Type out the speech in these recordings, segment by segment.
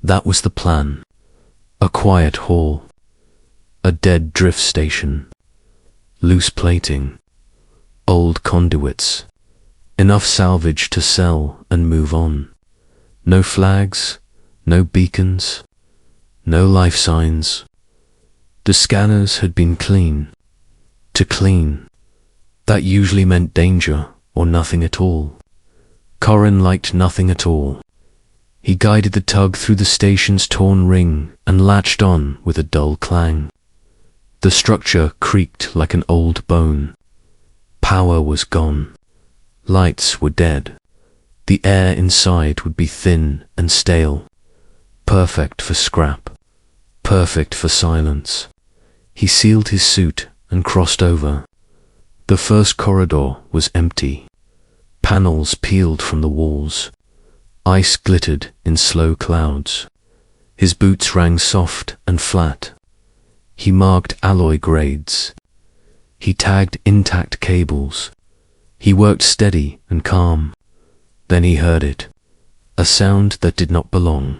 That was the plan. A quiet hall. A dead drift station. Loose plating. Old conduits. Enough salvage to sell and move on. No flags, no beacons, no life signs. The scanners had been clean. To clean, that usually meant danger or nothing at all. Corin liked nothing at all. He guided the tug through the station's torn ring and latched on with a dull clang. The structure creaked like an old bone. Power was gone. Lights were dead. The air inside would be thin and stale. Perfect for scrap. Perfect for silence. He sealed his suit and crossed over. The first corridor was empty. Panels peeled from the walls. Ice glittered in slow clouds. His boots rang soft and flat. He marked alloy grades. He tagged intact cables. He worked steady and calm. Then he heard it. A sound that did not belong.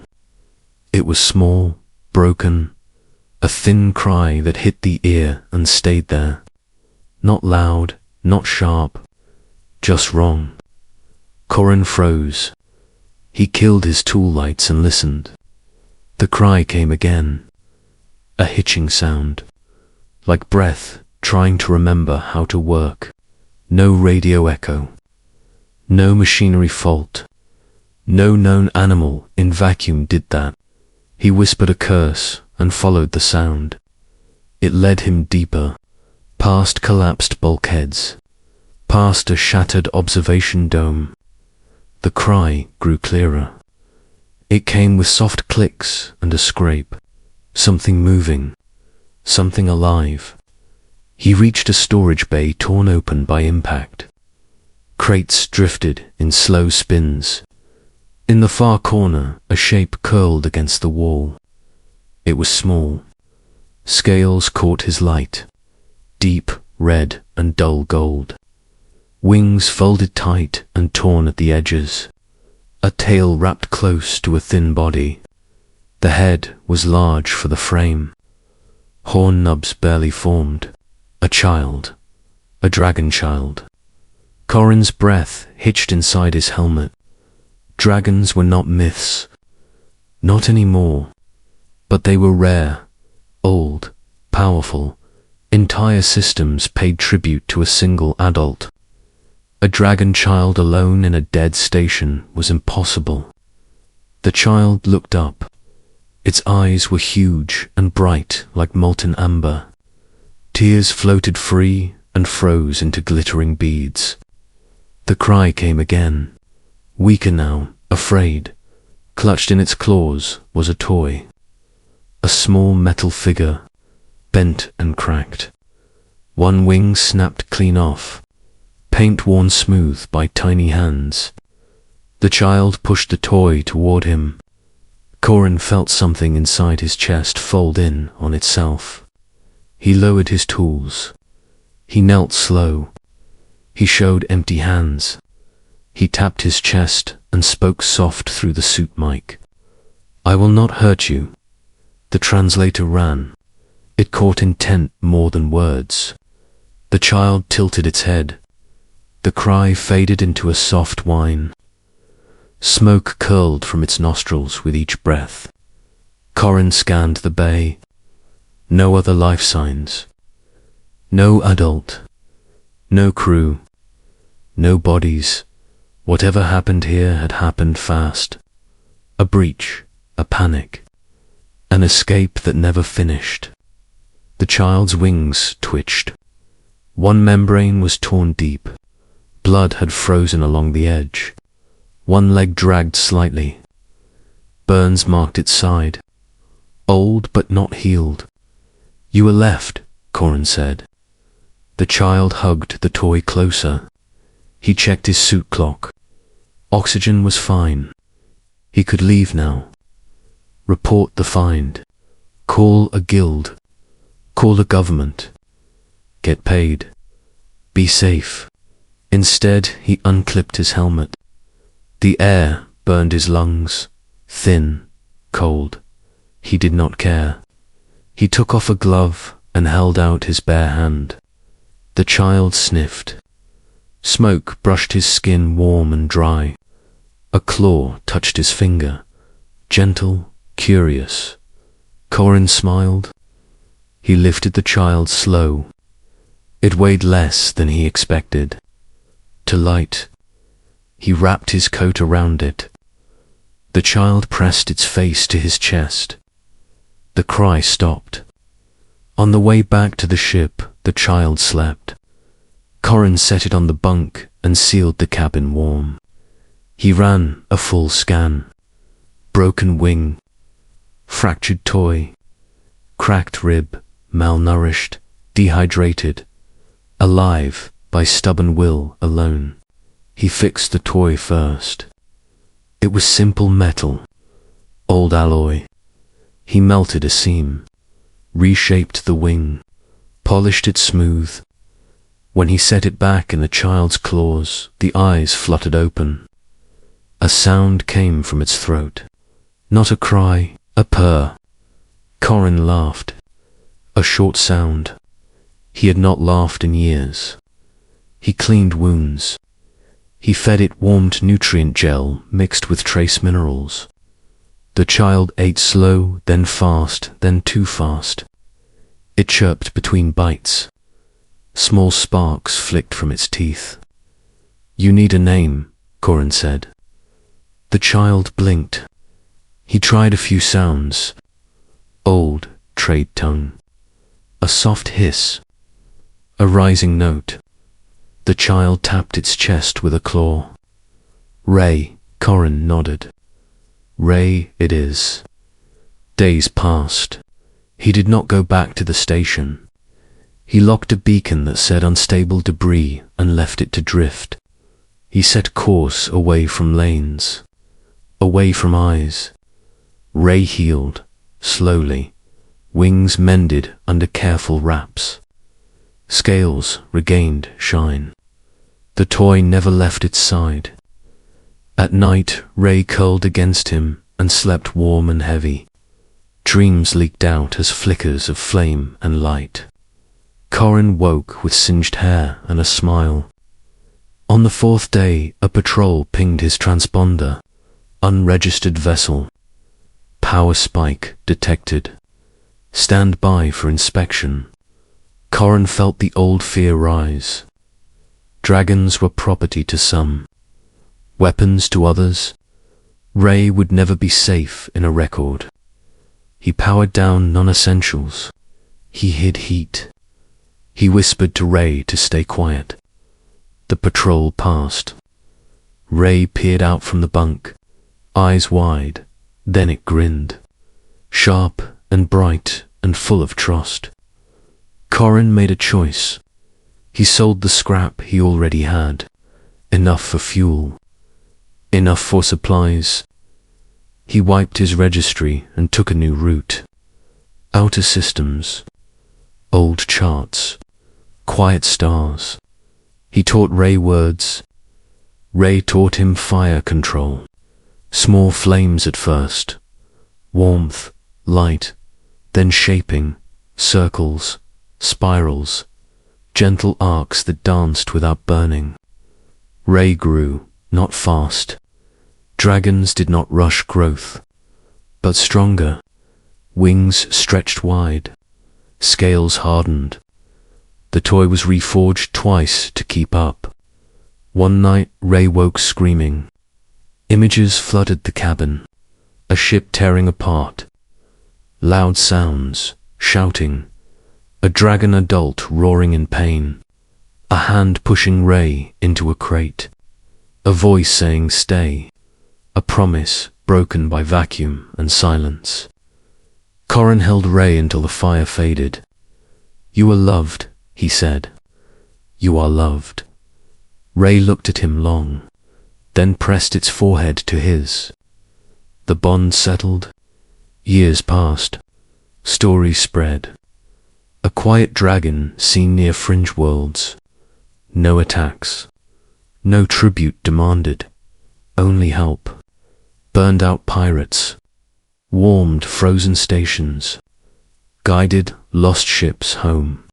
It was small, broken, a thin cry that hit the ear and stayed there. Not loud, not sharp, just wrong. Corin froze. He killed his tool lights and listened. The cry came again. A hitching sound. Like breath trying to remember how to work. No radio echo. No machinery fault. No known animal in vacuum did that. He whispered a curse and followed the sound. It led him deeper, past collapsed bulkheads, past a shattered observation dome. The cry grew clearer. It came with soft clicks and a scrape, something moving, something alive. He reached a storage bay torn open by impact. Crates drifted in slow spins. In the far corner, a shape curled against the wall. It was small. Scales caught his light, deep red and dull gold. Wings folded tight and torn at the edges. A tail wrapped close to a thin body. The head was large for the frame. Horn nubs barely formed. A child. A dragon child. Corin's breath hitched inside his helmet. Dragons were not myths. Not anymore. But they were rare, old, powerful. Entire systems paid tribute to a single adult. A dragon child alone in a dead station was impossible. The child looked up. Its eyes were huge and bright like molten amber. Tears floated free and froze into glittering beads. The cry came again. Weaker now, afraid. Clutched in its claws was a toy. A small metal figure, bent and cracked. One wing snapped clean off, paint worn smooth by tiny hands. The child pushed the toy toward him. Corin felt something inside his chest fold in on itself. He lowered his tools. He knelt slow. He showed empty hands. He tapped his chest and spoke soft through the suit mic. "I will not hurt you." The translator ran. It caught intent more than words. The child tilted its head. The cry faded into a soft whine. Smoke curled from its nostrils with each breath. Corin scanned the bay. No other life signs. No adult. No crew. No bodies. Whatever happened here had happened fast. A breach. A panic. An escape that never finished. The child's wings twitched. One membrane was torn deep. Blood had frozen along the edge. One leg dragged slightly. Burns marked its side. Old but not healed. "You were left," Corin said. The child hugged the toy closer. He checked his suit clock. Oxygen was fine. He could leave now. Report the find. Call a guild. Call a government. Get paid. Be safe. Instead, he unclipped his helmet. The air burned his lungs, thin, cold. He did not care. He took off a glove and held out his bare hand. The child sniffed. Smoke brushed his skin warm and dry. A claw touched his finger, gentle, curious. Corin smiled. He lifted the child slow. It weighed less than he expected. To light, he wrapped his coat around it. The child pressed its face to his chest. The cry stopped. On the way back to the ship, the child slept. Corin set it on the bunk and sealed the cabin warm. He ran a full scan. Broken wing, fractured toy, cracked rib, malnourished, dehydrated, alive by stubborn will alone. He fixed the toy first. It was simple metal, old alloy. He melted a seam, reshaped the wing, polished it smooth. When he set it back in the child's claws, the eyes fluttered open. A sound came from its throat. Not a cry, a purr. Corin laughed. A short sound. He had not laughed in years. He cleaned wounds. He fed it warmed nutrient gel mixed with trace minerals. The child ate slow, then fast, then too fast. It chirped between bites. Small sparks flicked from its teeth. "You need a name," Corin said. The child blinked. He tried a few sounds. Old, trade tongue. A soft hiss. A rising note. The child tapped its chest with a claw. "Ray," Corin nodded. "Ray it is." Days passed. He did not go back to the station. He locked a beacon that said unstable debris and left it to drift. He set course away from lanes, away from eyes. Ray healed, slowly, wings mended under careful wraps. Scales regained shine. The toy never left its side. At night, Ray curled against him and slept warm and heavy. Dreams leaked out as flickers of flame and light. Corin woke with singed hair and a smile. On the fourth day, a patrol pinged his transponder. Unregistered vessel. Power spike detected. Stand by for inspection. Corin felt the old fear rise. Dragons were property to some, weapons to others. Ray would never be safe in a record. He powered down non-essentials. He hid heat. He whispered to Ray to stay quiet. The patrol passed. Ray peered out from the bunk, eyes wide. Then it grinned, sharp and bright and full of trust. Corin made a choice. He sold the scrap he already had. Enough for fuel. Enough for supplies. He wiped his registry and took a new route. Outer systems. Old charts. Quiet stars. He taught Ray words. Ray taught him fire control. Small flames at first. Warmth, light, then shaping, circles, spirals, gentle arcs that danced without burning. Ray grew, not fast. Dragons did not rush growth, but stronger. Wings stretched wide, scales hardened. The toy was reforged twice to keep up. One night, Ray woke screaming. Images flooded the cabin. A ship tearing apart. Loud sounds, shouting. A dragon adult roaring in pain. A hand pushing Ray into a crate. A voice saying stay. A promise broken by vacuum and silence. Corin held Ray until the fire faded. "You are loved," he said. "You are loved." Ray looked at him long, then pressed its forehead to his. The bond settled. Years passed. Stories spread. A quiet dragon seen near fringe worlds. No attacks. No tribute demanded. Only help. Burned out pirates. warmed frozen stations, guided lost ships home.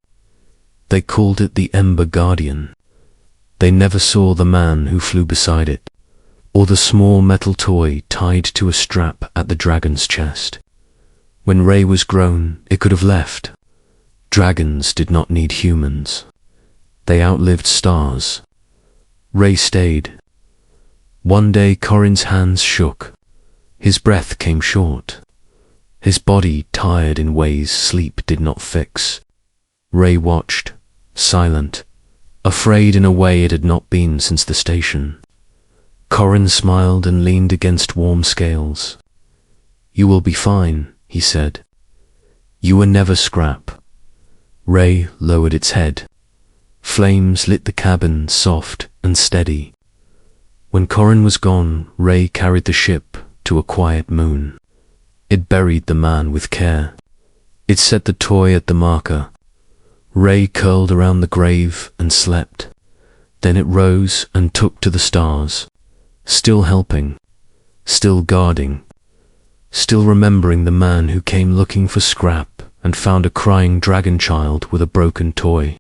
They called it the Ember Guardian. They never saw the man who flew beside it, or the small metal toy tied to a strap at the dragon's chest. When Ray was grown, it could have left. Dragons did not need humans. They outlived stars. Ray stayed. One day Corin's hands shook. His breath came short. His body tired in ways sleep did not fix. Ray watched, silent, afraid in a way it had not been since the station. Corin smiled and leaned against warm scales. "You will be fine," he said. "You were never scrap." Ray lowered its head. Flames lit the cabin, soft and steady. When Corin was gone, Ray carried the ship to a quiet moon. It buried the man with care. It set the toy at the marker. Ray curled around the grave and slept. Then it rose and took to the stars, still helping, still guarding, still remembering the man who came looking for scrap and found a crying dragon child with a broken toy.